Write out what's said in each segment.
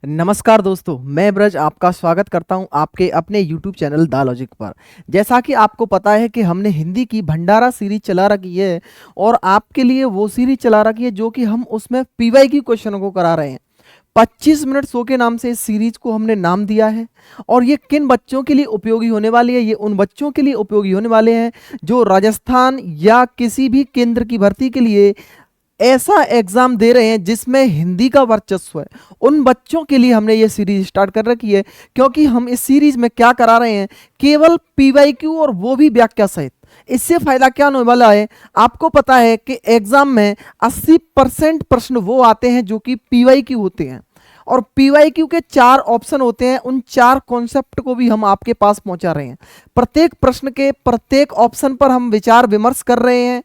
नमस्कार दोस्तों, मैं ब्रज आपका स्वागत करता हूं आपके अपने YouTube चैनल द लॉजिक पर। जैसा कि आपको पता है कि हमने हिंदी की भंडारा सीरीज चला रखी है और आपके लिए वो सीरीज चला रखी है जो कि हम उसमें पीवाईक्यू क्वेश्चनों को करा रहे हैं। 25 मिनट शो के नाम से इस सीरीज को हमने नाम दिया है और ये किन बच्चों के लिए उपयोगी होने वाली है? ये उन बच्चों के लिए उपयोगी होने वाले हैं जो राजस्थान या किसी भी केंद्र की भर्ती के लिए ऐसा एग्जाम दे रहे हैं जिसमें हिंदी का वर्चस्व है। उन बच्चों के लिए हमने ये सीरीज स्टार्ट कर रखी है, क्योंकि हम इस सीरीज में क्या करा रहे हैं, केवल पीवाईक्यू और वो भी व्याख्या सहित। इससे फायदा क्या होने वाला है? आपको पता है कि एग्जाम में 80% प्रश्न वो आते हैं जो कि पीवाईक्यू होते हैं और पीवाईक्यू के 4 ऑप्शन होते हैं। उन 4 कॉन्सेप्ट को भी हम आपके पास पहुंचा रहे हैं। प्रत्येक प्रश्न के प्रत्येक ऑप्शन पर हम विचार विमर्श कर रहे हैं,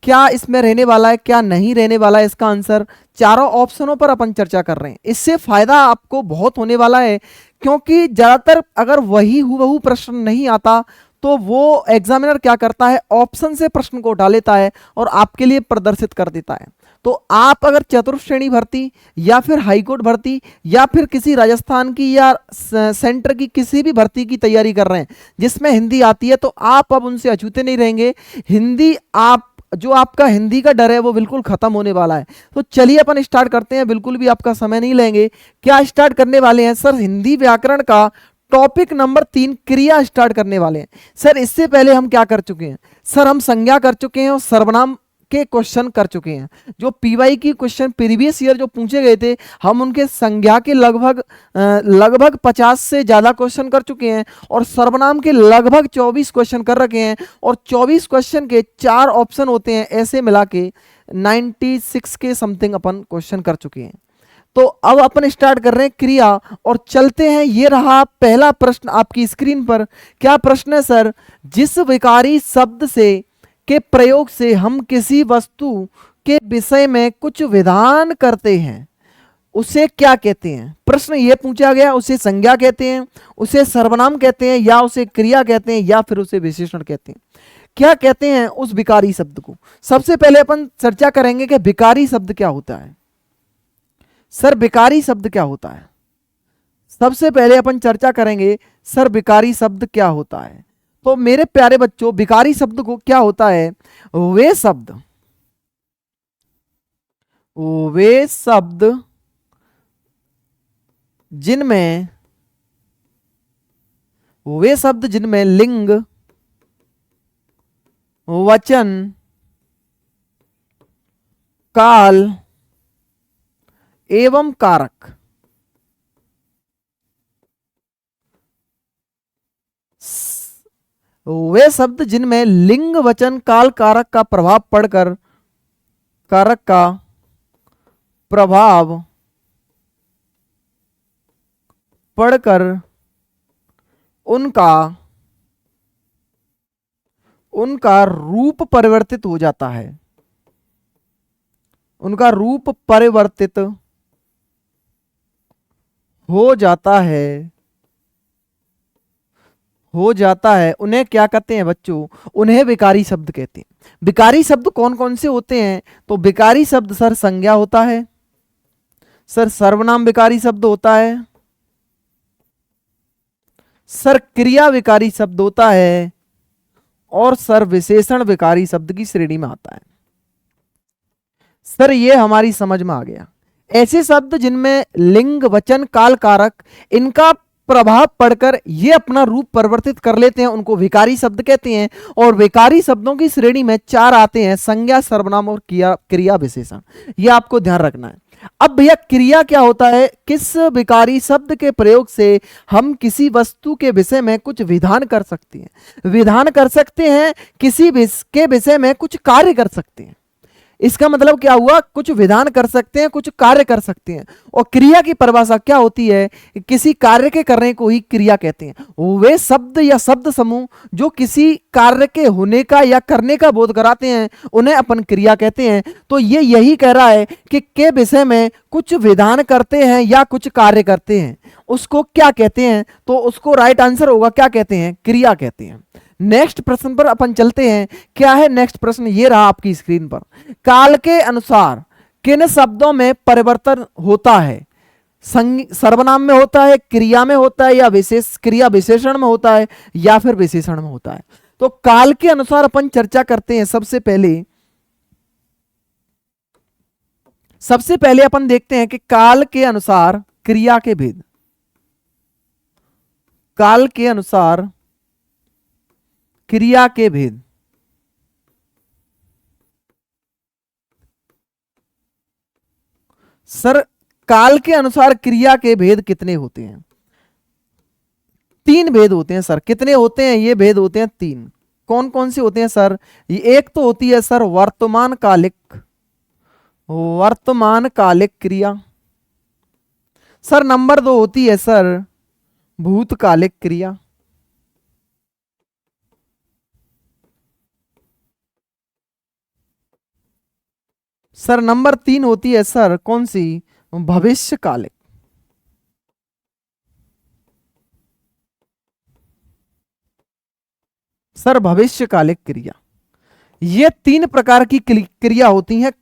क्या इसमें रहने वाला है, क्या नहीं रहने वाला है इसका आंसर। चारों ऑप्शनों पर अपन चर्चा कर रहे हैं। इससे फायदा आपको बहुत होने वाला है, क्योंकि ज्यादातर अगर वही हुबहू प्रश्न नहीं आता तो वो एग्जामिनर क्या करता है, ऑप्शन से प्रश्न को उठा लेता है और आपके लिए प्रदर्शित कर देता है। तो आप अगर चतुर्थ श्रेणी भर्ती या फिर हाईकोर्ट भर्ती या फिर किसी राजस्थान की या सेंटर की किसी भी भर्ती की तैयारी कर रहे हैं जिसमें हिंदी आती है, तो आप अब उनसे अछूते नहीं रहेंगे। हिंदी आप जो आपका हिंदी का डर है वो बिल्कुल खत्म होने वाला है। तो चलिए अपन स्टार्ट करते हैं, बिल्कुल भी आपका समय नहीं लेंगे। क्या स्टार्ट करने वाले हैं सर? हिंदी व्याकरण का टॉपिक नंबर 3 क्रिया स्टार्ट करने वाले हैं। सर इससे पहले हम क्या कर चुके हैं? सर हम संज्ञा कर चुके हैं और सर्वनाम के क्वेश्चन कर चुके हैं। जो पीवाई की क्वेश्चन प्रीवियस ईयर जो पूछे गए थे, हम उनके संज्ञा के लगभग 50 से ज़्यादा क्वेश्चन कर चुके हैं और सर्वनाम के लगभग 24 क्वेश्चन कर रखे हैं और 24 क्वेश्चन के 4 ऑप्शन होते हैं, ऐसे मिला के 96 के समथिंग अपन क्वेश्चन कर चुके हैं। तो अब अपन स्टार्ट कर रहे हैं क्रिया और चलते हैं। ये रहा पहला प्रश्न आपकी स्क्रीन पर। क्या प्रश्न है सर? जिस विकारी शब्द से के प्रयोग से हम किसी वस्तु के विषय में कुछ विधान करते हैं उसे क्या कहते हैं? प्रश्न ये पूछा गया। उसे संज्ञा कहते हैं, उसे सर्वनाम कहते हैं, या उसे क्रिया कहते हैं, या फिर उसे विशेषण कहते हैं? क्या कहते हैं उस विकारी शब्द को? सबसे पहले अपन चर्चा करेंगे कि विकारी शब्द क्या होता है। सर विकारी शब्द क्या होता है? सबसे पहले अपन चर्चा करेंगे सर विकारी शब्द क्या होता है। तो मेरे प्यारे बच्चों, विकारी शब्द को क्या होता है? वे शब्द जिनमें लिंग, वचन, काल एवं कारक वे शब्द जिनमें लिंग, वचन, काल, कारक का प्रभाव पढ़कर उनका रूप परिवर्तित हो जाता है। उनका रूप परिवर्तित हो जाता है। उन्हें क्या कहते हैं बच्चों? उन्हें विकारी शब्द कहते हैं। विकारी शब्द कौन कौन से होते हैं? तो विकारी शब्द सर संज्ञा होता है, सर सर्वनाम विकारी शब्द होता है, सर क्रिया विकारी शब्द होता है और सर विशेषण विकारी शब्द की श्रेणी में आता है। सर ये हमारी समझ में आ गया। ऐसे शब्द जिनमें लिंग, वचन, काल, कारक इनका प्रभाव पड़कर ये अपना रूप परिवर्तित कर लेते हैं, उनको विकारी शब्द कहते हैं। और विकारी शब्दों की श्रेणी में 4 आते हैं, संज्ञा, सर्वनाम और क्रिया विशेषण। ये आपको ध्यान रखना है। अब भैया क्रिया क्या होता है? किस विकारी शब्द के प्रयोग से हम किसी वस्तु के विषय में कुछ विधान कर सकते हैं, किसी के विषय में कुछ कार्य कर सकते हैं। इसका मतलब क्या हुआ? कुछ विधान कर सकते हैं, कुछ कार्य कर सकते हैं। और क्रिया की परिभाषा क्या होती है? किसी कार्य के करने को ही क्रिया कहते हैं। वे शब्द या शब्द समूह जो किसी कार्य के होने का या करने का बोध कराते हैं उन्हें अपन क्रिया कहते हैं। तो ये यही कह रहा है कि के विषय में कुछ विधान करते हैं या कुछ कार्य करते हैं, उसको क्या कहते हैं? तो उसको राइट आंसर होगा, क्या कहते हैं? क्रिया कहते हैं। नेक्स्ट प्रश्न पर अपन चलते हैं। क्या है नेक्स्ट प्रश्न? ये रहा आपकी स्क्रीन पर। काल के अनुसार किन शब्दों में परिवर्तन होता है? सर्वनाम में होता है, क्रिया में होता है, या विशेष क्रिया विशेषण में होता है, या फिर विशेषण में होता है। तो काल के अनुसार अपन चर्चा करते हैं। सबसे पहले अपन देखते हैं कि काल के अनुसार क्रिया के भेद। काल के अनुसार क्रिया के भेद। सर, काल के अनुसार क्रिया के भेद कितने होते हैं? 3 भेद होते हैं सर। कितने होते हैं? ये भेद होते हैं 3। कौन कौन से होते हैं सर? ये एक तो होती है सर वर्तमान कालिक क्रिया। सर नंबर 2 होती है सर भूतकालिक क्रिया। सर नंबर 3 होती है सर कौन सी? भविष्यकालिक। सर भविष्यकालिक क्रिया। ये 3 प्रकार की क्रिया होती हैं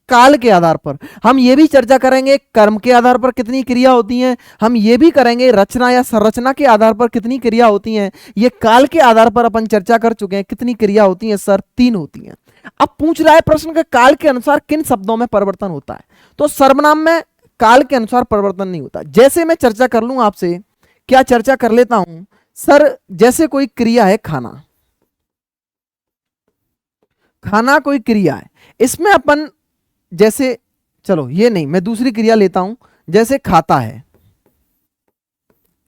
काल के आधार पर। हम ये भी चर्चा करेंगे कर्म के आधार पर कितनी क्रिया होती हैं। हम ये भी करेंगे रचना या संरचना के आधार पर कितनी क्रिया होती हैं। ये काल के आधार पर अपन चर्चा कर चुके हैं। कितनी क्रिया होती हैं सर? 3 होती हैं। अब पूछ रहा है प्रश्न के काल के अनुसार किन शब्दों में परिवर्तन होता है? तो सर्वनाम में काल के अनुसार परिवर्तन नहीं होता। जैसे मैं चर्चा कर लूं आपसे, क्या चर्चा कर लेता हूं सर, जैसे कोई क्रिया है खाना। खाना कोई क्रिया है, इसमें अपन जैसे, चलो ये नहीं, मैं दूसरी क्रिया लेता हूं। जैसे खाता है,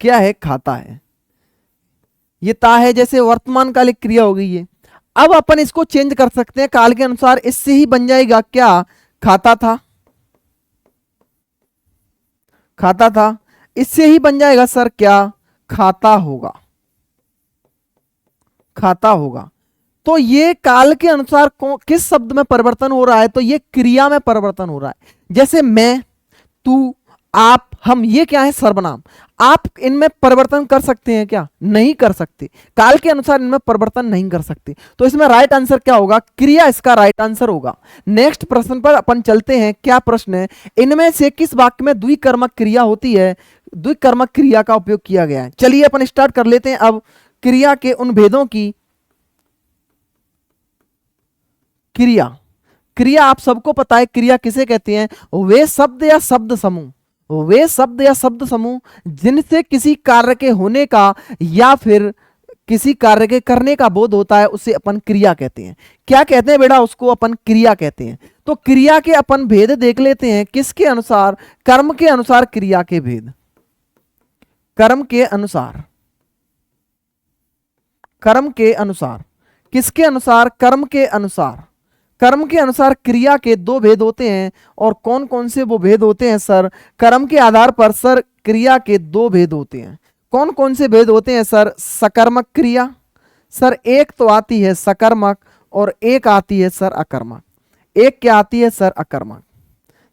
क्या है? खाता है। ये ता है, जैसे वर्तमान कालिक क्रिया हो गई है। अब अपन इसको चेंज कर सकते हैं काल के अनुसार। इससे ही बन जाएगा क्या? खाता था। खाता था। इससे ही बन जाएगा सर क्या? खाता होगा। खाता होगा। तो ये काल के अनुसार किस शब्द में परिवर्तन हो रहा है? तो ये क्रिया में परिवर्तन हो रहा है। जैसे मैं, तू, आप, हम, ये क्या है? सर्वनाम। आप इनमें परिवर्तन कर सकते हैं क्या? नहीं कर सकते। काल के अनुसार इनमें परिवर्तन नहीं कर सकते। तो इसमें राइट आंसर क्या होगा? क्रिया इसका राइट आंसर होगा। नेक्स्ट प्रश्न पर अपन चलते हैं। क्या प्रश्न है? इनमें से किस वाक्य में द्विकर्मक क्रिया होती है? द्विकर्मक क्रिया का उपयोग किया गया है। चलिए अपन स्टार्ट कर लेते हैं अब क्रिया के उन भेदों की। क्रिया आप सबको पता है क्रिया किसे कहते हैं? वे शब्द या शब्द समूह जिनसे किसी कार्य के होने का या फिर किसी कार्य के करने का बोध होता है, उसे अपन क्रिया कहते हैं। क्या कहते हैं बेटा? उसको अपन क्रिया कहते हैं। तो क्रिया के अपन भेद देख लेते हैं। किसके अनुसार? कर्म के अनुसार क्रिया के भेद। कर्म के अनुसार किसके अनुसार? कर्म के अनुसार। कर्म के अनुसार क्रिया के 2 भेद होते हैं। और कौन कौन से वो भेद होते हैं सर? कर्म के आधार पर सर क्रिया के 2 भेद होते हैं। कौन कौन से भेद होते हैं सर? सकर्मक क्रिया। सर एक तो आती है सकर्मक और एक आती है सर अकर्मक। एक क्या आती है सर? अकर्मक।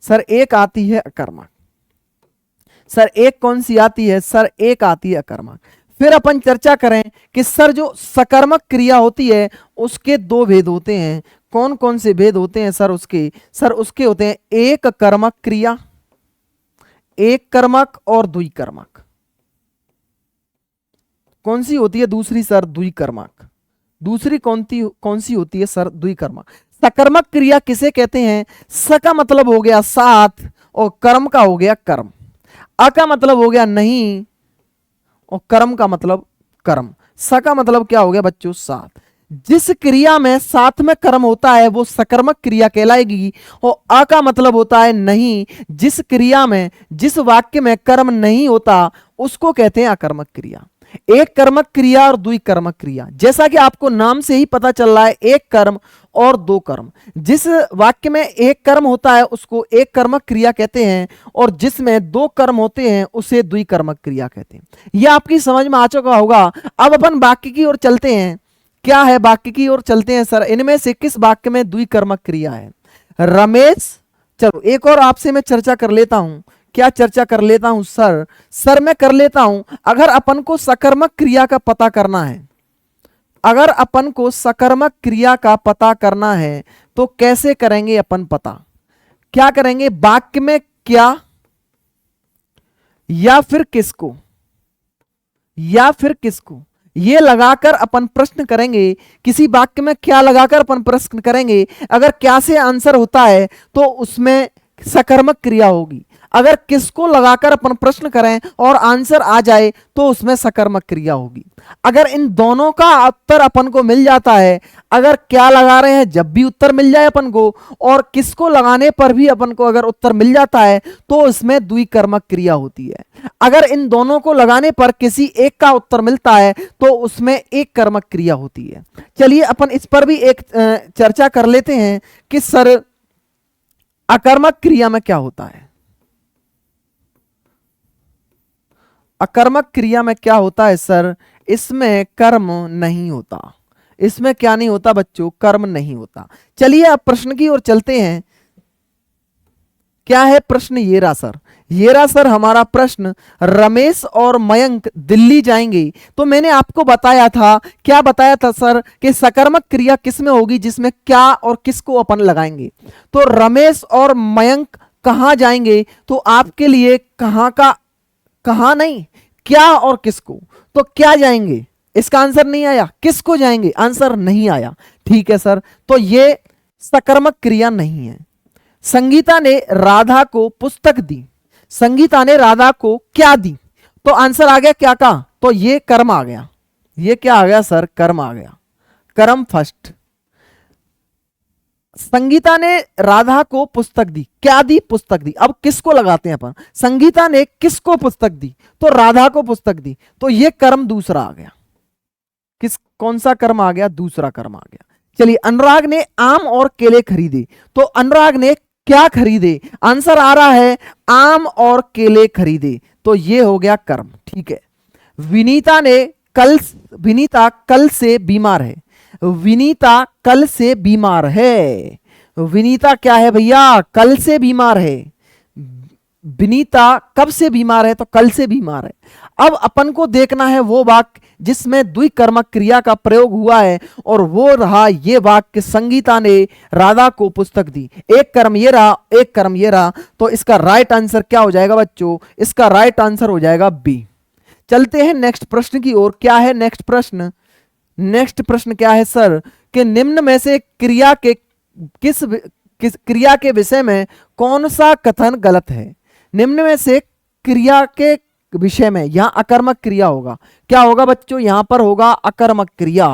सर एक आती है अकर्मक। सर एक कौन सी आती है? सर एक आती है अकर्मक। फिर अपन चर्चा करें कि सर जो सकर्मक क्रिया होती है उसके 2 भेद होते हैं। कौन कौन से भेद होते हैं सर उसके? सर उसके होते हैं एक कर्मक क्रिया, एक कर्मक और द्विकर्मक। कौन सी होती है दूसरी सर? द्विकर्मक। दूसरी कौन सी होती है सर? द्विकर्मक। सकर्मक क्रिया किसे कहते हैं? स का मतलब हो गया साथ और कर्म का हो गया कर्म। अ का मतलब हो गया नहीं और कर्म का मतलब कर्म। स का मतलब क्या हो गया बच्चों? साथ। जिस क्रिया में साथ में कर्म होता है वो सकर्मक क्रिया कहलाएगी। और अ का मतलब होता है नहीं। जिस क्रिया में, जिस वाक्य में कर्म नहीं होता उसको कहते हैं अकर्मक क्रिया। एक कर्मक क्रिया और द्विकर्मक क्रिया, जैसा कि आपको नाम से ही पता चल रहा है, एक कर्म और 2 कर्म। जिस वाक्य में एक कर्म होता है उसको एक कर्मक क्रिया कहते हैं और जिसमें 2 कर्म होते हैं उसे द्विकर्मक क्रिया कहते हैं। यह आपकी समझ में आ चुका होगा। अब अपन वाक्य की ओर चलते हैं। क्या है? वाक्य की ओर चलते हैं सर। इनमें से किस वाक्य में द्विकर्मक क्रिया है? रमेश, चलो एक और आपसे मैं चर्चा कर लेता हूं। क्या चर्चा कर लेता हूं सर मैं कर लेता हूं। अगर अपन को सकर्मक क्रिया का पता करना है, अगर अपन को सकर्मक क्रिया का पता करना है तो कैसे करेंगे अपन पता? क्या करेंगे? वाक्य में क्या या फिर किसको, या फिर किसको, ये लगाकर अपन प्रश्न करेंगे। किसी वाक्य में क्या लगाकर अपन प्रश्न करेंगे। अगर क्या से आंसर होता है तो उसमें सकर्मक क्रिया होगी। अगर किसको लगाकर अपन प्रश्न करें और आंसर आ जाए तो उसमें सकर्मक क्रिया होगी। अगर इन दोनों का उत्तर अपन को मिल जाता है, अगर क्या लगा रहे हैं जब भी उत्तर मिल जाए अपन को, और किसको लगाने पर भी अपन को अगर उत्तर मिल जाता है तो उसमें द्विकर्मक क्रिया होती है। अगर इन दोनों को लगाने पर किसी एक का उत्तर मिलता है तो उसमें एक कर्मक क्रिया होती है। चलिए अपन इस पर भी एक चर्चा कर लेते हैं कि सर अकर्मक क्रिया में क्या होता है। अकर्मक क्रिया में क्या होता है सर, इसमें कर्म नहीं होता। इसमें क्या नहीं होता बच्चों, कर्म नहीं होता। चलिए अब प्रश्न की ओर चलते हैं। क्या है प्रश्न, ये रहा सर, ये रहा सर हमारा प्रश्न। रमेश और मयंक दिल्ली जाएंगे। तो मैंने आपको बताया था, क्या बताया था सर, कि सकर्मक क्रिया किसमें होगी, जिसमें क्या और किसको अपन लगाएंगे। तो रमेश और मयंक कहां जाएंगे, तो आपके लिए कहां का, कहां नहीं, क्या और किसको। तो क्या जाएंगे, इसका आंसर नहीं आया। किसको जाएंगे, आंसर नहीं आया। ठीक है सर, तो ये सकर्मक क्रिया नहीं है। संगीता ने राधा को पुस्तक दी। संगीता ने राधा को क्या दी, तो आंसर आ गया क्या का, तो ये कर्म आ गया। ये क्या आ गया सर, कर्म आ गया। कर्म फर्स्ट। संगीता ने राधा को पुस्तक दी, क्या दी, पुस्तक दी। अब किसको लगाते हैं अपन, संगीता ने किसको पुस्तक दी, तो राधा को पुस्तक दी। तो ये कर्म दूसरा आ गया। किस, कौन सा कर्म आ गया, दूसरा कर्म आ गया। चलिए, अनुराग ने आम और केले खरीदे। तो अनुराग ने क्या खरीदे, आंसर आ रहा है आम और केले खरीदे। तो ये हो गया कर्म। ठीक है। विनीता ने कल, विनीता कल से बीमार है। विनीता कल से बीमार है। विनीता क्या है भैया, कल से बीमार है। विनीता कब से बीमार है, तो कल से बीमार है। अब अपन को देखना है वो वाक्य जिसमें द्विकर्मक क्रिया का प्रयोग हुआ है, और वो रहा ये वाक्य, संगीता ने राधा को पुस्तक दी। एक कर्म ये रहा, एक कर्म ये रहा। तो इसका राइट आंसर क्या हो जाएगा बच्चों, इसका राइट आंसर हो जाएगा बी। चलते हैं नेक्स्ट प्रश्न की ओर। क्या है नेक्स्ट प्रश्न, नेक्स्ट प्रश्न क्या है सर, कि निम्न में से क्रिया के किस क्रिया के विषय में कौन सा कथन गलत है। निम्न में से क्रिया के विषय में, यहां अकर्मक क्रिया होगा। क्या होगा बच्चों, यहां पर होगा अकर्मक क्रिया।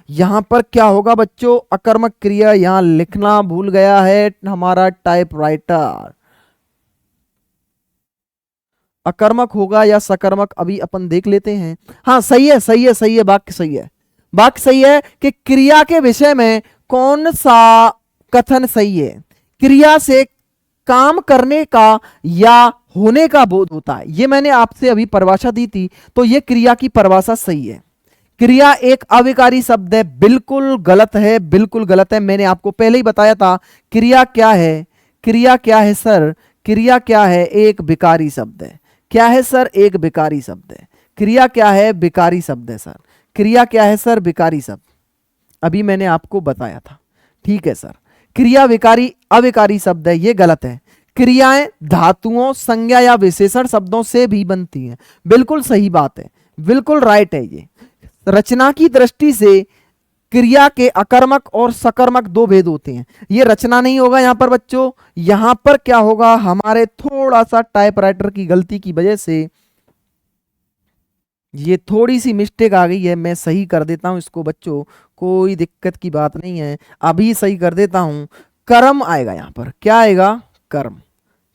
यहां पर क्या होगा बच्चों, अकर्मक क्रिया। यहां लिखना भूल गया है हमारा टाइपराइटर। अकर्मक होगा या सकर्मक, अभी अपन देख लेते हैं। हाँ सही है, सही है, सही है, वाक्य सही है। वाक्य सही है कि क्रिया के विषय में कौन सा कथन सही है। क्रिया से काम करने का या होने का बोध होता है। ये मैंने आपसे अभी परिभाषा दी थी, तो ये क्रिया की परिभाषा सही है। क्रिया एक अविकारी शब्द है, बिल्कुल गलत है, बिल्कुल गलत है। मैंने आपको पहले ही बताया था क्रिया क्या है। क्रिया क्या है सर, क्रिया क्या है, एक विकारी शब्द है। क्या है सर, एक विकारी शब्द है। क्रिया क्या है, विकारी शब्द है सर। क्रिया क्या है सर, विकारी शब्द, अभी मैंने आपको बताया था। ठीक है सर, क्रिया विकारी अविकारी शब्द है, ये गलत है। क्रियाएं धातुओं, संज्ञा या विशेषण शब्दों से भी बनती हैं, बिल्कुल सही बात है, बिल्कुल राइट है। ये रचना की दृष्टि से क्रिया के अकर्मक और सकर्मक दो भेद होते हैं। ये रचना नहीं होगा यहां पर बच्चों, यहां पर क्या होगा, हमारे थोड़ा सा टाइपराइटर की गलती की वजह से ये थोड़ी सी मिस्टेक आ गई है। मैं सही कर देता हूं इसको बच्चों, कोई दिक्कत की बात नहीं है, अभी सही कर देता हूं। कर्म आएगा यहां पर, क्या आएगा, कर्म।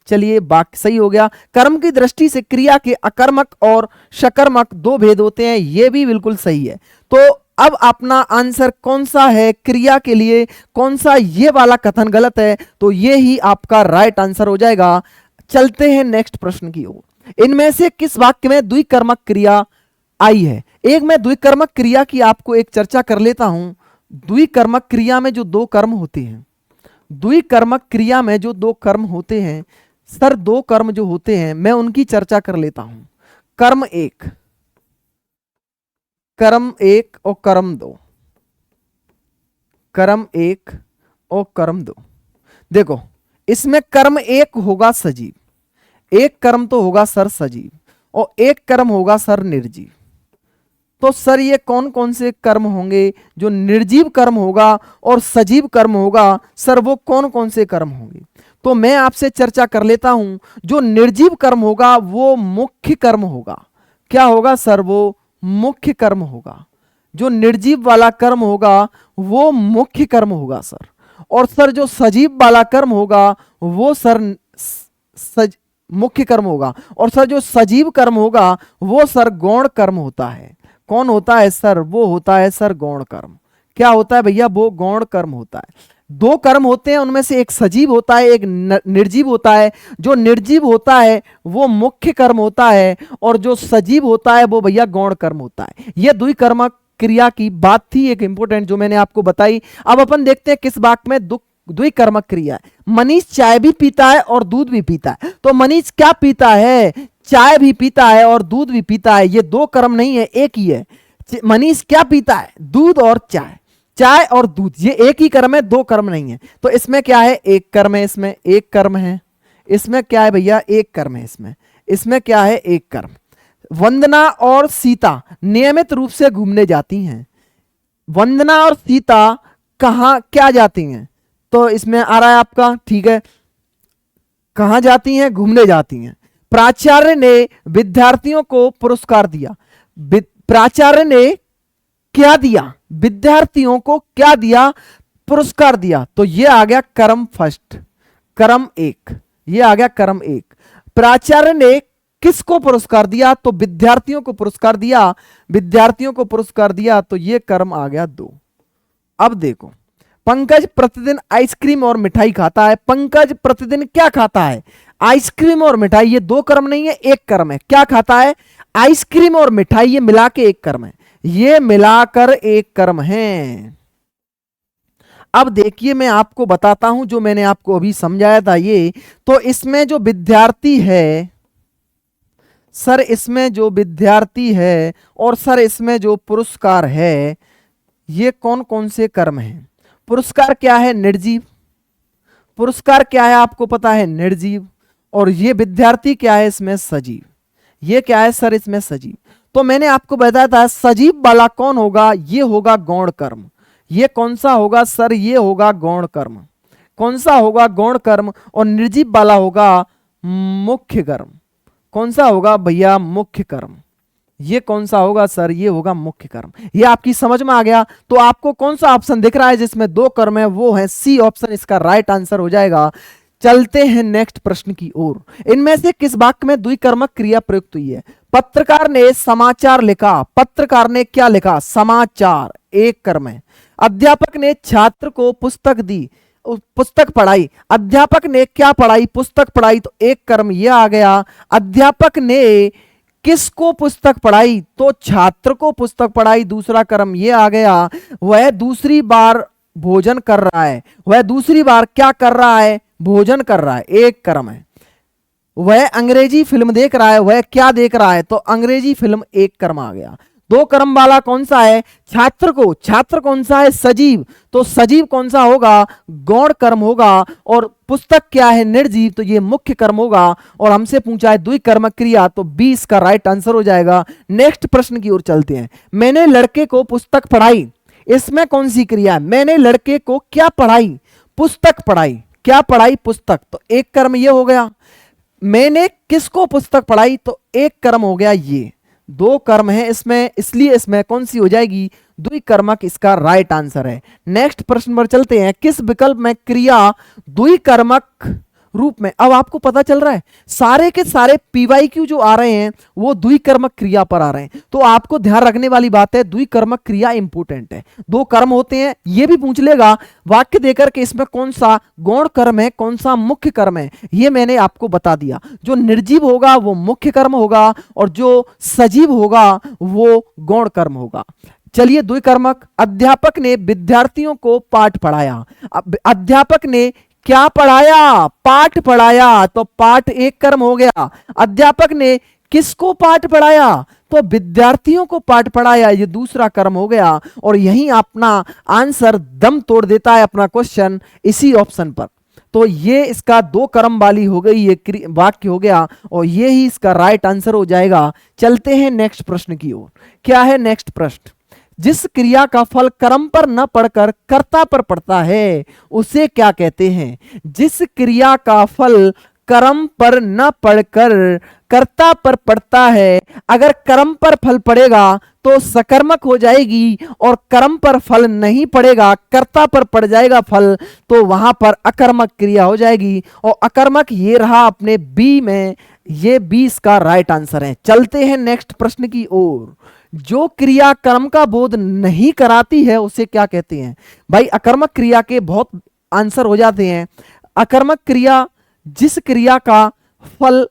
चलिए वाक्य सही हो गया। कर्म की दृष्टि से क्रिया के अकर्मक और सकर्मक दो भेद होते हैं, ये भी बिल्कुल सही है। तो अब अपना आंसर कौन सा है, क्रिया के लिए कौन सा ये वाला कथन गलत है, तो ये ही आपका राइट आंसर हो जाएगा। चलते हैं नेक्स्ट प्रश्न की ओर। इनमें से किस वाक्य में द्विकर्मक क्रिया आई है। एक मैं द्विकर्मक क्रिया की आपको एक चर्चा कर लेता हूं। द्विकर्मक क्रिया में जो दो कर्म होते हैं, द्विकर्मक क्रिया में जो दो कर्म होते हैं सर, दो कर्म जो होते हैं मैं उनकी चर्चा कर लेता हूं। कर्म एक, कर्म एक और कर्म दो। कर्म एक और कर्म दो। देखो इसमें कर्म एक होगा सजीव, एक कर्म तो होगा सर सजीव और एक कर्म होगा सर निर्जीव। तो सर ये कौन कौन से कर्म होंगे? जो निर्जीव कर्म होगा और सजीव कर्म होगा सर, वो कौन कौन से कर्म होंगे? तो मैं आपसे चर्चा कर लेता हूं। जो निर्जीव कर्म होगा वो मुख्य कर्म होगा। क्या होगा सर? वो मुख्य कर्म होगा। जो निर्जीव वाला कर्म होगा वो मुख्य कर्म होगा सर। और सर जो सजीव वाला कर्म होगा वो सर मुख्य कर्म होगा। और सर जो सजीव कर्म होगा वो सर गौण कर्म होता है। कौन होता है सर? वो होता है सर गौण कर्म। क्या होता है भैया? वो गौण कर्म होता है। दो कर्म होते हैं, उनमें से एक सजीव होता है, एक निर्जीव होता है। जो निर्जीव होता है वो मुख्य कर्म होता है और जो सजीव होता है वो भैया गौण कर्म होता है। यह द्विकर्मक क्रिया की बात थी एक इंपॉर्टेंट, जो मैंने आपको बताई। अब अपन देखते हैं किस वाक्य में द्विकर्मक क्रिया है। मनीष चाय भी पीता है और दूध भी पीता है। तो मनीष क्या पीता है? चाय भी पीता है और दूध भी पीता है। ये दो कर्म नहीं है, एक ही है। मनीष क्या पीता है? दूध और चाय। चाय और दूध ये एक ही कर्म है, दो कर्म नहीं है। तो इसमें क्या है? एक कर्म है। इसमें एक कर्म है। इसमें क्या है भैया? एक कर्म है। इसमें क्या है? एक कर्म। वंदना और सीता नियमित रूप से घूमने जाती हैं। वंदना और सीता कहां क्या जाती हैं? तो इसमें आ रहा है आपका, ठीक है, कहां जाती हैं? घूमने जाती हैं। प्राचार्य ने विद्यार्थियों को पुरस्कार दिया। प्राचार्य ने क्या दिया? विद्यार्थियों को क्या दिया? पुरस्कार दिया। तो ये आ गया कर्म फर्स्ट, कर्म एक। ये आ गया कर्म एक। प्राचार्य ने किसको पुरस्कार दिया? तो विद्यार्थियों को पुरस्कार दिया। विद्यार्थियों को पुरस्कार दिया, तो ये कर्म आ गया दो। अब देखो, पंकज प्रतिदिन आइसक्रीम और मिठाई खाता है। पंकज प्रतिदिन क्या खाता है? आइसक्रीम और मिठाई। ये दो कर्म नहीं है, एक कर्म है। क्या खाता है? आइसक्रीम और मिठाई। ये मिला के एक कर्म है। ये मिलाकर एक कर्म है। अब देखिए मैं आपको बताता हूं, जो मैंने आपको अभी समझाया था ये। तो इसमें जो विद्यार्थी है सर, इसमें जो विद्यार्थी है और सर इसमें जो पुरस्कार है, ये कौन कौन से कर्म हैं? पुरस्कार क्या है? निर्जीव। पुरस्कार क्या है? आपको पता है, निर्जीव। और ये विद्यार्थी क्या है? इसमें सजीव। ये क्या है सर? इसमें सजीव। तो मैंने आपको बताया था सजीव वाला कौन होगा? ये होगा गौण कर्म। ये कौन सा होगा सर? ये होगा गौण कर्म। कौन सा होगा? गौण कर्म। और निर्जीव वाला होगा मुख्य कर्म। कौन सा होगा भैया? मुख्य कर्म। ये कौन सा होगा सर? ये होगा मुख्य कर्म। ये आपकी समझ में आ गया? तो आपको कौन सा ऑप्शन दिख रहा है जिसमें दो कर्म है? वो है सी ऑप्शन, इसका राइट आंसर हो जाएगा। चलते हैं नेक्स्ट प्रश्न की ओर। इनमें से किस वाक्य में द्विकर्मक क्रिया प्रयुक्त हुई है? पत्रकार ने समाचार लिखा। पत्रकार ने क्या लिखा? समाचार। एक कर्म है। अध्यापक ने छात्र को पुस्तक दी, पुस्तक पढ़ाई। अध्यापक ने क्या पढ़ाई? पुस्तक पढ़ाई। तो एक कर्म यह आ गया। अध्यापक ने किसको पुस्तक पढ़ाई? तो छात्र को पुस्तक पढ़ाई। दूसरा कर्म यह आ गया। वह दूसरी बार भोजन कर रहा है। वह दूसरी बार क्या कर रहा है? भोजन कर रहा है। एक कर्म है। वह अंग्रेजी फिल्म देख रहा है। वह क्या देख रहा है? तो अंग्रेजी फिल्म। एक कर्म आ गया। दो कर्म वाला कौन सा है? छात्र को। छात्र कौन सा है? सजीव। तो सजीव कौन सा होगा? गौण कर्म होगा। और पुस्तक क्या है? निर्जीव। तो ये मुख्य कर्म होगा। और हमसे पूछा है द्विकर्मक क्रिया, तो 20 का राइट आंसर हो जाएगा। नेक्स्ट प्रश्न की ओर चलते हैं। मैंने लड़के को पुस्तक पढ़ाई। इसमें कौन सी क्रिया है? मैंने लड़के को क्या पढ़ाई? पुस्तक पढ़ाई। क्या पढ़ाई? पुस्तक। तो एक कर्म ये हो गया। मैंने किसको पुस्तक पढ़ाई? तो एक कर्म हो गया। ये दो कर्म है इसमें, इसलिए इसमें कौन सी हो जाएगी? द्विकर्मक इसका राइट आंसर है। नेक्स्ट प्रश्न पर चलते हैं। किस विकल्प में क्रिया द्विकर्मक रूप में? अब आपको पता चल रहा है सारे के सारे PYQ जो आ रहे हैं वो द्विकर्मक क्रिया पर आ रहे हैं। तो आपको ध्यान रखने वाली बात है, द्विकर्मक क्रिया इंपोर्टेंट है। दो कर्म होते हैं, ये भी पूछ लेगा वाक्य देकर के इसमें कौन सा गौण कर्म है, कौन सा मुख्य कर्म है, ये मैंने आपको बता दिया। जो निर्जीव होगा वो मुख्य कर्म होगा और जो सजीव होगा वो गौण कर्म होगा। चलिए द्विकर्मक। अध्यापक ने विद्यार्थियों को पाठ पढ़ाया। अध्यापक ने क्या पढ़ाया? पाठ पढ़ाया। तो पाठ एक कर्म हो गया। अध्यापक ने किसको पाठ पढ़ाया? तो विद्यार्थियों को पाठ पढ़ाया। ये दूसरा कर्म हो गया। और यहीं अपना आंसर दम तोड़ देता है अपना क्वेश्चन इसी ऑप्शन पर। तो तो ये इसका दो कर्म वाली हो गई, ये वाक्य हो गया और ये ही इसका राइट आंसर हो जाएगा। चलते हैं नेक्स्ट प्रश्न की ओर। क्या है नेक्स्ट प्रश्न? जिस क्रिया का फल कर्म पर न पड़कर कर्ता पर पड़ता है उसे क्या कहते हैं? जिस क्रिया का फल कर्म पर न पड़कर कर्ता पर पड़ता है, अगर कर्म पर फल पड़ेगा तो सकर्मक हो जाएगी, और कर्म पर फल नहीं पड़ेगा, कर्ता पर पड़ जाएगा फल, तो वहां पर अकर्मक क्रिया हो जाएगी। और अकर्मक ये रहा अपने बी में, ये बी इसका राइट आंसर है। चलते हैं नेक्स्ट प्रश्न की ओर। जो क्रिया कर्म का बोध नहीं कराती है उसे क्या कहते हैं? भाई अकर्मक क्रिया के बहुत आंसर हो जाते हैं। अकर्मक क्रिया, जिस क्रिया का फल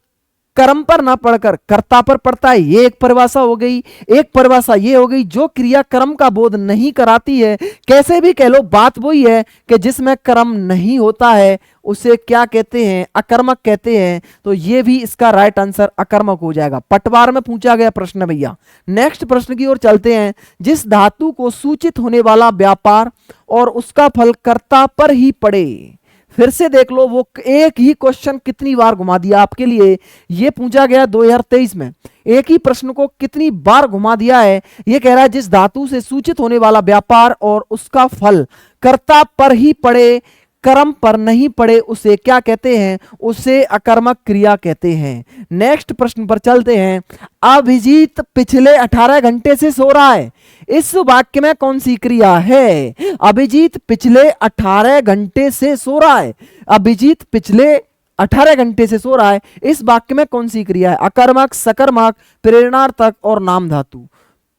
कर्म पर ना पड़कर कर्ता पर पड़ता है, ये एक परिभाषा हो गई। एक परिभाषा ये हो गई जो क्रिया कर्म का बोध नहीं कराती है, कैसे भी कह लो बात वही है कि जिसमें कर्म नहीं होता है उसे क्या कहते हैं? अकर्मक कहते हैं। तो ये भी इसका राइट आंसर अकर्मक हो जाएगा। पटवार में पूछा गया प्रश्न है भैया। नेक्स्ट प्रश्न की ओर चलते हैं। जिस धातु को सूचित होने वाला व्यापार और उसका फल कर्ता पर ही पड़े, फिर से देख लो, वो एक ही क्वेश्चन कितनी बार घुमा दिया आपके लिए। ये पूछा गया 2023 में, एक ही प्रश्न को कितनी बार घुमा दिया है। ये कह रहा है जिस धातु से सूचित होने वाला व्यापार और उसका फल कर्ता पर ही पड़े, कर्म पर नहीं पड़े, उसे क्या कहते हैं? उसे अकर्मक क्रिया कहते हैं। नेक्स्ट प्रश्न पर चलते हैं। अभिजीत पिछले 18 घंटे से सो रहा है, इस वाक्य में कौन सी क्रिया है? अभिजीत पिछले 18 घंटे से सो रहा है, अभिजीत पिछले 18 घंटे से सो रहा है, इस वाक्य में कौन सी क्रिया है? अकर्मक, सकर्मक, प्रेरणार्थक और नाम धातु।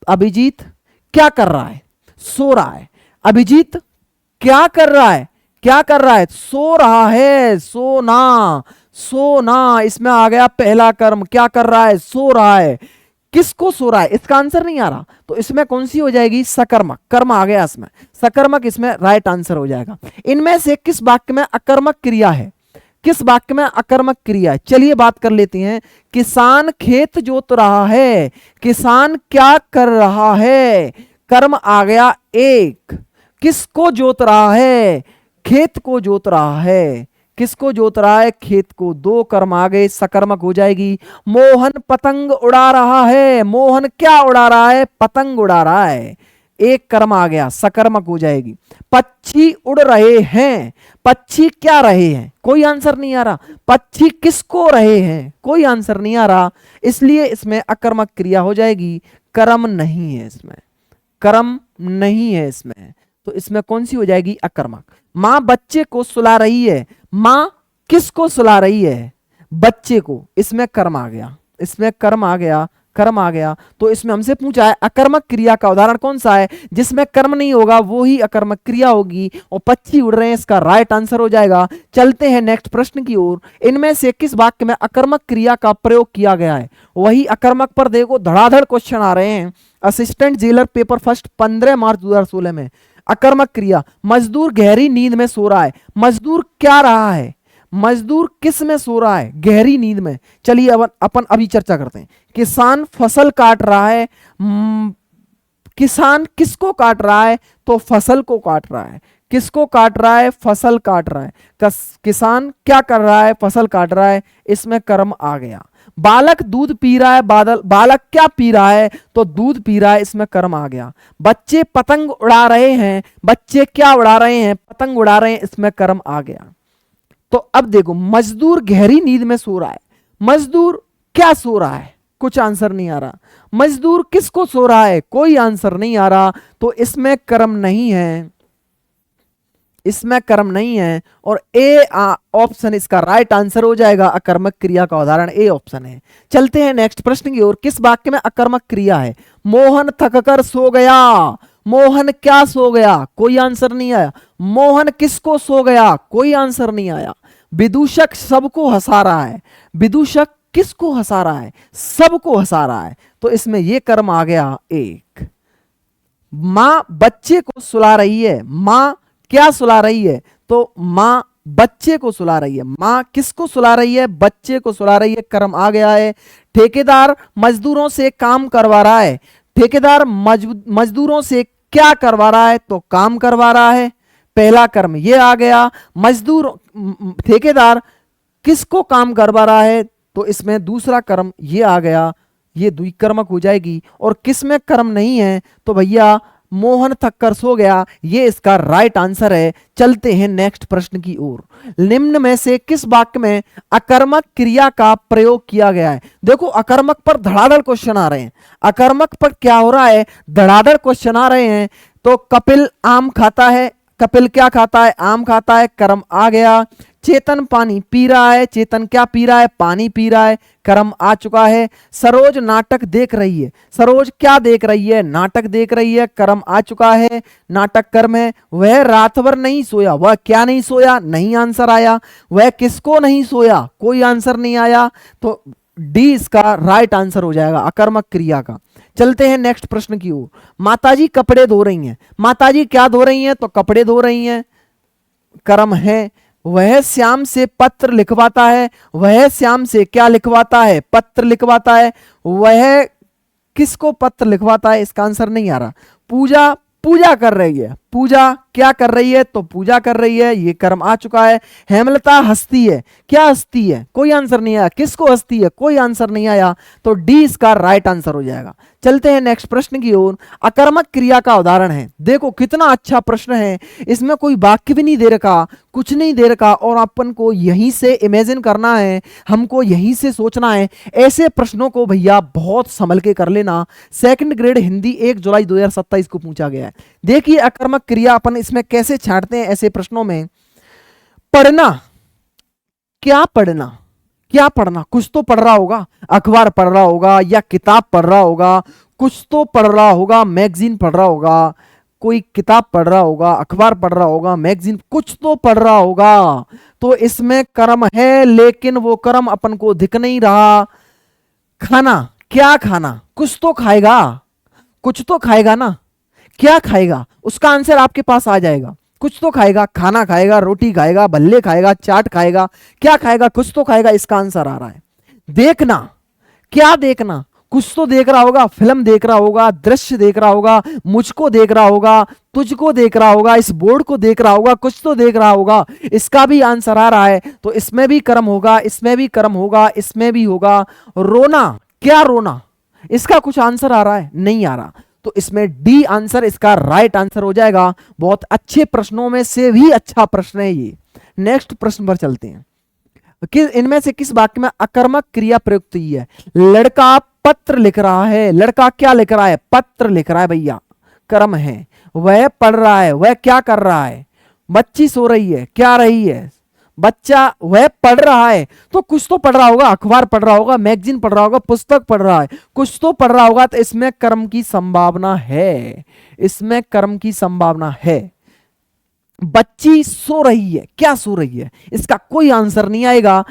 अभिजीत क्या कर रहा है? सो रहा है। अभिजीत क्या कर रहा है? क्या कर रहा है? सो रहा है। सोना, सोना, इसमें आ गया पहला कर्म। क्या कर रहा है? सो रहा है। किसको सो रहा है? इसका आंसर नहीं आ रहा, तो इसमें कौन सी हो जाएगी? सकर्मक। कर्म आ गया इसमें, सकर्मक इसमें राइट आंसर हो जाएगा। इनमें से किस वाक्य में अकर्मक क्रिया है? किस वाक्य में अकर्मक क्रिया है? चलिए बात कर लेते हैं। किसान खेत जोत रहा है, किसान क्या कर रहा है? कर्म आ गया एक। किसको जोत रहा है? खेत को जोत रहा है। किसको जोत रहा है? खेत को। दो कर्म आ गए, सकर्मक हो जाएगी। मोहन पतंग उड़ा रहा है, मोहन क्या उड़ा रहा है? पतंग उड़ा रहा है। एक कर्म आ गया, सकर्मक हो जाएगी। पक्षी उड़ रहे हैं, पक्षी क्या रहे हैं? कोई आंसर नहीं आ रहा। पक्षी किसको रहे हैं? कोई आंसर नहीं आ रहा, इसलिए इसमें अकर्मक क्रिया हो जाएगी। कर्म नहीं है इसमें, कर्म नहीं है इसमें, तो इसमें कौन सी हो जाएगी? अकर्मक। मां बच्चे को सुला रही है, मां किसको सुला रही है? बच्चे को। इसमें कर्म आ गया, इसमें कर्म आ गया, कर्म आ गया। तो इसमें हमसे पूछा है अकर्मक क्रिया का उदाहरण कौन सा है? जिसमें कर्म नहीं होगा वो ही अकर्मक क्रिया होगी, और पक्षी उड़ रहे हैं, इसका राइट आंसर हो जाएगा। चलते हैं नेक्स्ट प्रश्न की ओर। इनमें से किस वाक्य में अकर्मक क्रिया का प्रयोग किया गया है? वही अकर्मक पर देखो धड़ाधड़ क्वेश्चन आ रहे हैं। असिस्टेंट जेलर पेपर फर्स्ट 15 मार्च 2016 में। अकर्मक क्रिया, मजदूर गहरी नींद में सो रहा है, मजदूर क्या रहा है? मजदूर किस में सो रहा है? गहरी नींद में। चलिए अपन अभी चर्चा करते हैं। किसान फसल काट रहा है, किसान किसको काट रहा है? तो फसल को काट रहा है। किसको काट रहा है? फसल काट रहा है। किसान क्या कर रहा है? फसल काट रहा है। इसमें कर्म आ गया। बालक दूध पी रहा है, बालक क्या पी रहा है? तो दूध पी रहा है, इसमें कर्म आ गया। बच्चे पतंग उड़ा रहे हैं, बच्चे क्या उड़ा रहे हैं? पतंग उड़ा रहे हैं, इसमें कर्म आ गया। तो अब देखो, मजदूर गहरी नींद में सो रहा है, मजदूर क्या सो रहा है? कुछ आंसर नहीं आ रहा। मजदूर किसको सो रहा है? कोई आंसर नहीं आ रहा, तो इसमें कर्म नहीं है, इसमें कर्म नहीं है, और ए ऑप्शन इसका राइट आंसर हो जाएगा। अकर्मक क्रिया का उदाहरण ए ऑप्शन है। चलते हैं नेक्स्ट प्रश्न की ओर। किस वाक्य में अकर्मक क्रिया है? मोहन थककर सो गया, मोहन क्या सो गया? कोई आंसर नहीं आया। मोहन किसको सो गया? कोई आंसर नहीं आया। विदूषक सबको हंसा रहा है, विदूषक किसको हंसा रहा है? सबको हंसा रहा है, तो इसमें यह कर्म आ गया एक। मां बच्चे को सुला रही है, मां क्या सुला रही है? तो मां बच्चे को सुला रही है। मां किसको सुला रही है? बच्चे को सुला रही है, कर्म आ गया है। ठेकेदार मजदूरों से काम करवा रहा है, ठेकेदार मजदूरों से क्या करवा रहा है? तो काम करवा रहा है, पहला कर्म ये आ गया। ठेकेदार किसको काम करवा रहा है, तो इसमें दूसरा कर्म ये आ गया, ये द्विकर्मक हो जाएगी। और किस में कर्म नहीं है, तो भैया मोहन थक्कर सो गया, ये इसका राइट आंसर है। चलते हैं नेक्स्ट प्रश्न की ओर। निम्न में से किस वाक्य में अकर्मक क्रिया का प्रयोग किया गया है। देखो अकर्मक पर धड़ाधड़ क्वेश्चन आ रहे हैं, अकर्मक पर क्या हो रहा है, धड़ाधड़ क्वेश्चन आ रहे हैं। तो कपिल आम खाता है, कपिल क्या खाता है, आम खाता है, कर्म आ गया। चेतन पानी पी रहा है, चेतन क्या पी रहा है, पानी पी रहा है, कर्म आ चुका है। सरोज नाटक देख रही है, सरोज क्या देख रही है, नाटक देख रही है, कर्म आ चुका है, नाटक कर्म है। वह रात भर नहीं सोया, वह क्या नहीं सोया, नहीं आंसर आया। वह किसको नहीं सोया, कोई आंसर नहीं आया। तो डी इसका राइट आंसर हो जाएगा अकर्मक क्रिया का। चलते हैं नेक्स्ट प्रश्न की ओर। माताजी कपड़े धो रही हैं, माताजी क्या धो रही हैं, तो कपड़े धो रही हैं, कर्म है। वह श्याम से पत्र लिखवाता है, वह श्याम से क्या लिखवाता है, पत्र लिखवाता है। वह किसको पत्र लिखवाता है, इसका आंसर नहीं आ रहा। पूजा पूजा कर रही है, पूजा क्या कर रही है, तो पूजा कर रही है, ये कर्म आ चुका है। हेमलता हंसती है, क्या हंसती है, कोई आंसर नहीं आया। किसको हंसती है, कोई आंसर नहीं आया। तो डी इसका राइट आंसर हो जाएगा। चलते हैं नेक्स्ट प्रश्न की ओर। अकर्मक क्रिया का उदाहरण है। देखो कितना अच्छा प्रश्न है, इसमें कोई वाक्य भी नहीं दे रखा, कुछ नहीं दे रखा, और अपन को यहीं से इमेजिन करना है, हमको यहीं से सोचना है। ऐसे प्रश्नों को भैया बहुत संभल के कर लेना। सेकंड ग्रेड हिंदी 1 जुलाई 2027 को पूछा गया है। देखिए अकर्मक क्रिया अपन इसमें कैसे छांटते हैं ऐसे प्रश्नों में। पढ़ना, क्या पढ़ना, क्या पढ़ना, कुछ तो पढ़ रहा होगा, अखबार पढ़ रहा होगा या किताब पढ़ रहा होगा, कुछ तो पढ़ रहा होगा, मैगजीन पढ़ रहा होगा, कोई किताब पढ़ रहा होगा, अखबार पढ़ रहा होगा, मैगजीन, कुछ तो पढ़ रहा होगा। तो इसमें कर्म है, लेकिन वो कर्म अपन को दिख नहीं रहा। खाना, क्या खाना, कुछ तो खाएगा, कुछ तो खाएगा ना, क्या खाएगा, उसका आंसर आपके पास आ जाएगा। कुछ तो खाएगा, खाना खाएगा, रोटी खाएगा, भल्ले खाएगा, चाट खाएगा, क्या खाएगा, कुछ तो खाएगा, इसका आंसर आ रहा है। देखना, क्या देखना, कुछ तो देख रहा होगा, फिल्म देख रहा होगा, दृश्य देख रहा होगा, मुझको देख रहा होगा, तुझको देख रहा होगा, इस बोर्ड को देख रहा होगा, कुछ तो देख रहा होगा, इसका भी आंसर आ रहा है। तो इसमें भी कर्म होगा, इसमें भी कर्म होगा, इसमें भी होगा। रोना, क्या रोना, इसका कुछ आंसर आ रहा है, नहीं आ रहा। तो इसमें डी आंसर इसका राइट आंसर हो जाएगा। बहुत अच्छे प्रश्नों में से भी अच्छा प्रश्न है ये। नेक्स्ट प्रश्न पर चलते हैं। इनमें से किस वाक्य में अकर्मक क्रिया प्रयुक्त हुई है। लड़का पत्र लिख रहा है, लड़का क्या लिख रहा है, पत्र लिख रहा है भैया, कर्म है। वह पढ़ रहा है, वह क्या कर रहा है। बच्ची सो रही है, क्या रही है, बच्चा, वह पढ़ रहा है, तो कुछ तो पढ़ रहा होगा, अखबार पढ़ रहा होगा, मैगजीन पढ़ रहा होगा, पुस्तक पढ़ रहा है, कुछ तो पढ़ रहा होगा। तो इसमें कर्म की संभावना है, इसमें कर्म की संभावना है। बच्ची सो रही है, क्या सो रही है, इसका कोई आंसर नहीं आएगा।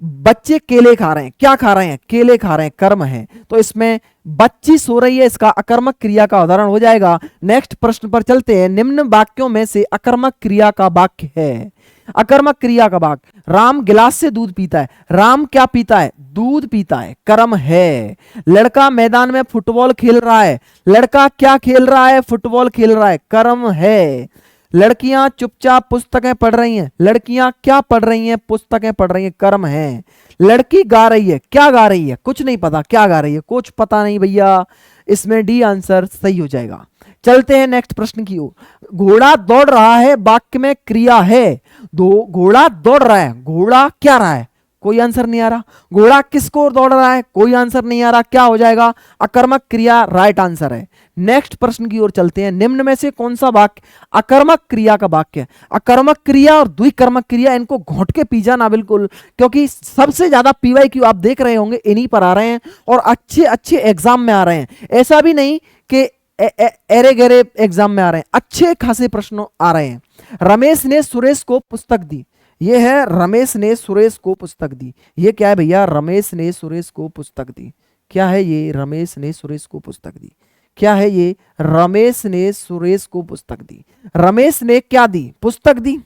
बच्चे केले खा रहे हैं, क्या खा रहे हैं, केले खा रहे हैं, कर्म है। तो इसमें बच्ची सो रही है, इसका अकर्मक क्रिया का उदाहरण हो जाएगा। नेक्स्ट प्रश्न पर चलते हैं। निम्न वाक्यों में से अकर्मक क्रिया का वाक्य है। अकर्मक क्रिया का वाक्य, राम गिलास से दूध पीता है, राम क्या पीता है, दूध पीता है, कर्म है। लड़का मैदान में फुटबॉल खेल रहा है, लड़का क्या खेल रहा है, फुटबॉल खेल रहा है, कर्म है। लड़कियां चुपचाप पुस्तकें पढ़ रही हैं, लड़कियां क्या पढ़ रही हैं, पुस्तकें पढ़ रही हैं, कर्म है। लड़की गा रही है, क्या गा रही है, कुछ नहीं पता, क्या गा रही है, कुछ पता नहीं भैया। इसमें डी आंसर सही हो जाएगा। चलते हैं नेक्स्ट प्रश्न की ओर। घोड़ा दौड़ रहा है, वाक्य में क्रिया है। दो घोड़ा दौड़ रहा है, घोड़ा क्या रहा है, कोई आंसर नहीं आ रहा। घोड़ा किसको दौड़ रहा है, कोई आंसर नहीं आ रहा। क्या हो जाएगा, अकर्मक क्रिया राइट आंसर है। नेक्स्ट प्रश्न की ओर चलते हैं। निम्न में से कौन सा वाक्य अकर्मक क्रिया का वाक्य है। अकर्मक क्रिया और द्विकर्मक क्रिया, इनको घोट के पी जाना बिल्कुल, क्योंकि सबसे ज्यादा पीवाईक्यू आप देख रहे होंगे इन्हीं पर आ रहे हैं और अच्छे अच्छे एग्जाम में आ रहे हैं। ऐसा भी नहीं कि एरे गहरे एग्जाम में आ रहे हैं, अच्छे खासे प्रश्न आ रहे हैं। रमेश ने सुरेश को पुस्तक दी, ये है रमेश ने सुरेश को पुस्तक दी। ये क्या है भैया, रमेश ने सुरेश को पुस्तक दी, क्या है ये, रमेश ने सुरेश को पुस्तक दी, क्या है ये, रमेश ने सुरेश को पुस्तक दी। रमेश ने क्या दी, पुस्तक दी,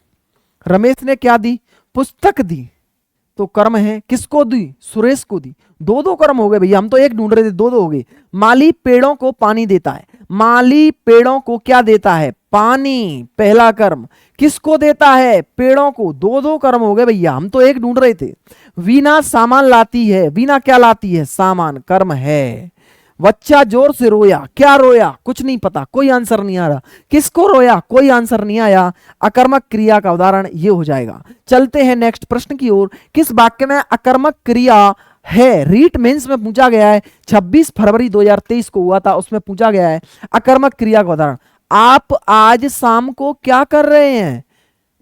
रमेश ने क्या दी, पुस्तक दी, तो कर्म है। किसको दी, सुरेश को दी। दो दो कर्म हो गए भैया, हम तो एक ढूंढ रहे थे, दो दो हो गए। माली पेड़ों को पानी देता है, माली पेड़ों को क्या देता है, पानी, पहला कर्म। किसको देता है? पेड़ों को। दो दो कर्म हो गए भैया, हम तो एक ढूंढ रहे थे। वीणा सामान लाती है, वीणा क्या लाती है? सामान, कर्म है। बच्चा जोर से रोया, क्या रोया? कुछ नहीं पता, कोई आंसर नहीं आ रहा। किसको रोया? कोई आंसर नहीं आया। अकर्मक क्रिया का उदाहरण ये हो जाएगा। चलते हैं नेक्स्ट प्रश्न की ओर। किस वाक्य में अकर्मक क्रिया है? रीट मेंस में पूछा गया है, 26 फरवरी 2023 को हुआ था, उसमें पूछा गया है अकर्मक क्रिया का उदाहरण। आप आज शाम को क्या कर रहे हैं?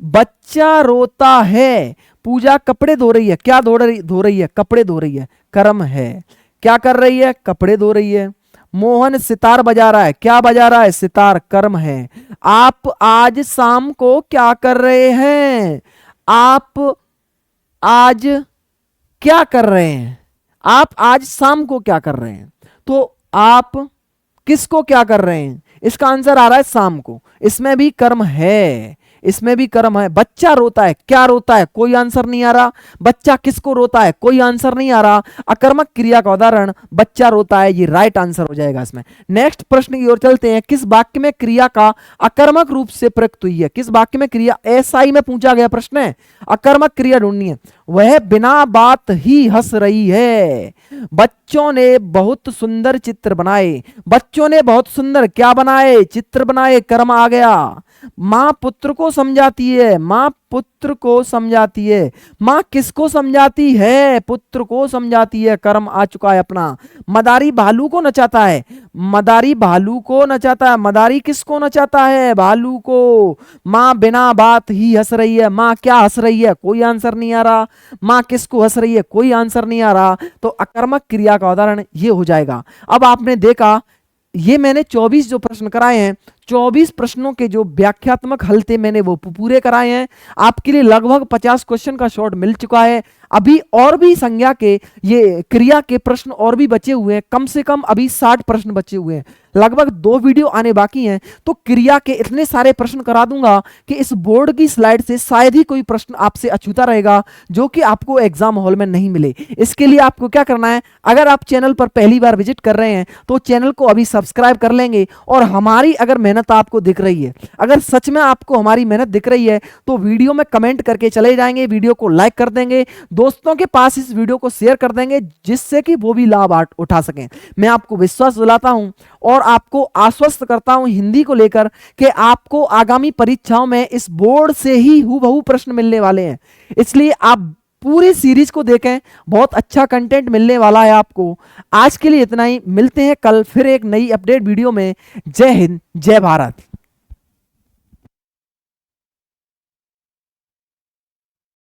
बच्चा रोता है। पूजा कपड़े धो रही है, क्या धो रही है? कपड़े धो रही है, कर्म है। क्या कर रही है? कपड़े धो रही है। मोहन सितार बजा रहा है, क्या बजा रहा है? सितार, कर्म है। आप आज शाम को क्या कर रहे हैं? आप आज क्या कर रहे हैं? आप आज शाम को क्या कर रहे हैं? तो आप किसको क्या कर रहे हैं? इसका आंसर आ रहा है शाम को। इसमें भी कर्म है, इसमें भी कर्म है। बच्चा रोता है, क्या रोता है? कोई आंसर नहीं आ रहा। बच्चा किसको रोता है? कोई आंसर नहीं आ रहा। अकर्मक क्रिया का उदाहरण बच्चा रोता है, ये राइट आंसर हो जाएगा इसमें। नेक्स्ट प्रश्न की ओर चलते हैं। किस वाक्य में क्रिया का अकर्मक रूप से प्रयुक्त हुई है? किस वाक्य में क्रिया, एसआई में पूछा गया प्रश्न है, अकर्मक क्रिया ढूंढनी है। वह बिना बात ही हंस रही है। बच्चों ने बहुत सुंदर चित्र बनाए। बच्चों ने बहुत सुंदर क्या बनाए? चित्र बनाए, कर्म आ गया। मां पुत्र को समझाती है, मां पुत्र को समझाती है। मां किसको समझाती है? पुत्र को समझाती है, कर्म आ चुका है अपना। मदारी भालू को नचाता है, मदारी भालू को नचाता है। मदारी किसको नचाता है? भालू को। मां बिना बात ही हंस रही है। मां क्या हंस रही है? कोई आंसर नहीं आ रहा। मां किसको हंस रही है? कोई आंसर नहीं आ रहा। तो अकर्मक क्रिया का उदाहरण ये हो जाएगा। अब आपने देखा, ये मैंने 24 जो प्रश्न कराए हैं, 24 प्रश्नों के जो व्याख्यात्मक हल थे मैंने वो पूरे कराए हैं। आपके लिए लगभग 50 क्वेश्चन का शॉर्ट मिल चुका है। अभी और भी संज्ञा के, ये क्रिया के प्रश्न और भी बचे हुए हैं। कम से कम अभी 60 प्रश्न बचे हुए हैं। लगभग 2 वीडियो आने बाकी हैं। तो क्रिया के इतने सारे प्रश्न करा दूंगा कि इस बोर्ड की स्लाइड से शायद ही कोई प्रश्न आपसे अछूता रहेगा जो कि आपको एग्जाम हॉल में नहीं मिले। इसके लिए आपको क्या करना है, अगर आप चैनल पर पहली बार विजिट कर रहे हैं तो चैनल को अभी सब्सक्राइब कर लेंगे। और हमारी अगर मेहनत आपको दिख रही है, अगर सच में आपको हमारी मेहनत दिख रही है, तो वीडियो में कमेंट करके चले जाएंगे, वीडियो को लाइक कर देंगे, दोस्तों के पास इस वीडियो को शेयर कर देंगे, जिससे कि वो भी लाभ उठा सकें। मैं आपको विश्वास दिलाता हूं और आपको आश्वस्त करता हूं हिंदी को लेकर कि आपको आगामी परीक्षाओं में इस बोर्ड से ही हूबहू प्रश्न मिलने वाले हैं। इसलिए आप पूरी सीरीज को देखें, बहुत अच्छा कंटेंट मिलने वाला है आपको। आज के लिए इतना ही, मिलते हैं कल फिर एक नई अपडेट वीडियो में। जय हिंद, जय भारत।